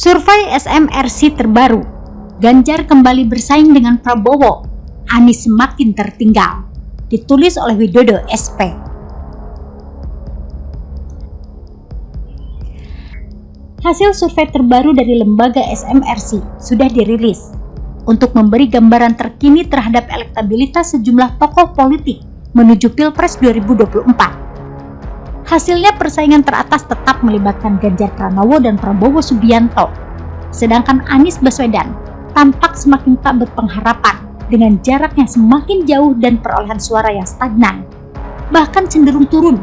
Survei SMRC terbaru, Ganjar kembali bersaing dengan Prabowo, Anies semakin tertinggal. Ditulis oleh Widodo SP. Hasil survei terbaru dari lembaga SMRC sudah dirilis untuk memberi gambaran terkini terhadap elektabilitas sejumlah tokoh politik menuju Pilpres 2024. Hasilnya persaingan teratas tetap melibatkan Ganjar Pranowo dan Prabowo Subianto, sedangkan Anies Baswedan tampak semakin tak berpengharapan dengan jarak yang semakin jauh dan perolehan suara yang stagnan, bahkan cenderung turun.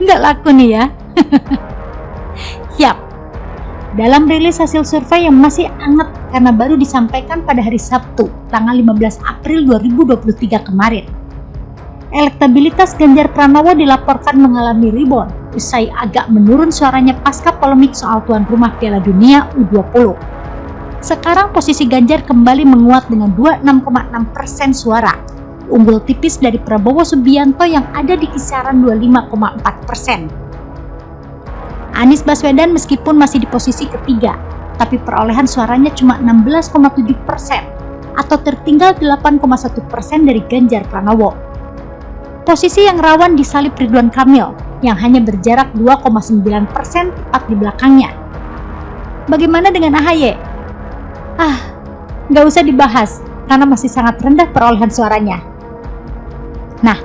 Nggak laku nih ya. Yap, dalam rilis hasil survei yang masih hangat karena baru disampaikan pada hari Sabtu, tanggal 15 April 2023 kemarin, elektabilitas Ganjar Pranowo dilaporkan mengalami rebound usai agak menurun suaranya pasca polemik soal tuan rumah Piala Dunia U20. Sekarang posisi Ganjar kembali menguat dengan 26,6% suara, unggul tipis dari Prabowo Subianto yang ada di kisaran 25,4%. Anies Baswedan meskipun masih di posisi ketiga, tapi perolehan suaranya cuma 16,7% atau tertinggal 8,1% dari Ganjar Pranowo. Posisi yang rawan disalip Ridwan Kamil yang hanya berjarak 2,9% tepat di belakangnya. Bagaimana dengan AHY? Nggak usah dibahas karena masih sangat rendah perolehan suaranya. Nah,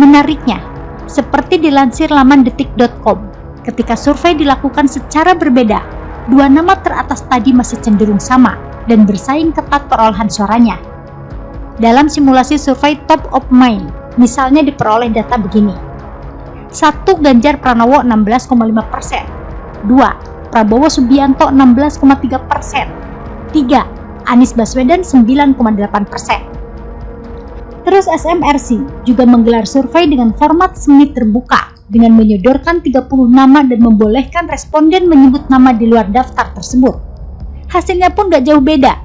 menariknya, seperti dilansir laman detik.com, ketika survei dilakukan secara berbeda, dua nama teratas tadi masih cenderung sama dan bersaing ketat perolehan suaranya. Dalam simulasi survei top of mind, misalnya diperoleh data begini. 1. Ganjar Pranowo 16,5%. 2. Prabowo Subianto 16,3%. 3. Anies Baswedan 9,8%. Terus SMRC juga menggelar survei dengan format semi terbuka dengan menyodorkan 30 nama dan membolehkan responden menyebut nama di luar daftar tersebut. Hasilnya pun gak jauh beda.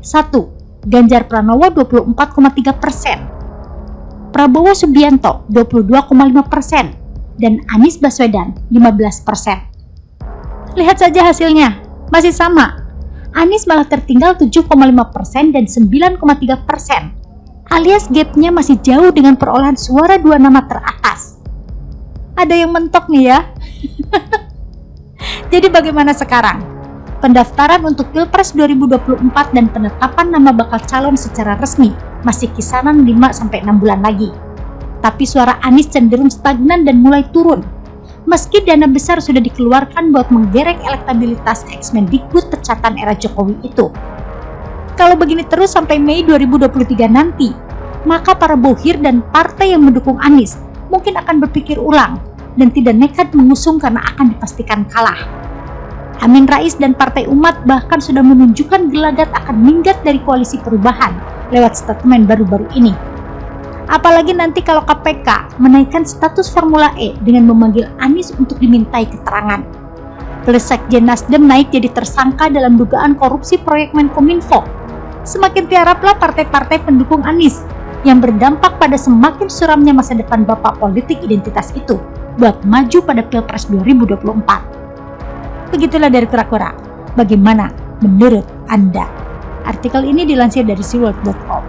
1. Ganjar Pranowo 24,3%. Prabowo Subianto 22,5% dan Anies Baswedan 15%. Lihat saja hasilnya, masih sama. Anies malah tertinggal 7,5% dan 9,3%, alias gapnya masih jauh dengan perolehan suara dua nama teratas. Ada yang mentok nih ya. Jadi bagaimana sekarang? Pendaftaran untuk Pilpres 2024 dan penetapan nama bakal calon secara resmi masih kisaran 5-6 bulan lagi. Tapi suara Anies cenderung stagnan dan mulai turun. Meski dana besar sudah dikeluarkan buat menggerek elektabilitas ex-Mendikbud pecatan era Jokowi itu. Kalau begini terus sampai Mei 2023 nanti, maka para bohir dan partai yang mendukung Anies mungkin akan berpikir ulang dan tidak nekat mengusung karena akan dipastikan kalah. Amin Rais dan Partai Umat bahkan sudah menunjukkan gelagat akan minggat dari koalisi perubahan lewat statement baru-baru ini. Apalagi nanti kalau KPK menaikkan status Formula E dengan memanggil Anies untuk dimintai keterangan. Plus Sekjen Nasdem naik jadi tersangka dalam dugaan korupsi proyek Menkominfo. Semakin tiaraplah partai-partai pendukung Anies yang berdampak pada semakin suramnya masa depan bapak politik identitas itu buat maju pada Pilpres 2024. Begitulah dari Kura-Kura. Bagaimana menurut Anda? Artikel ini dilansir dari seaworld.com.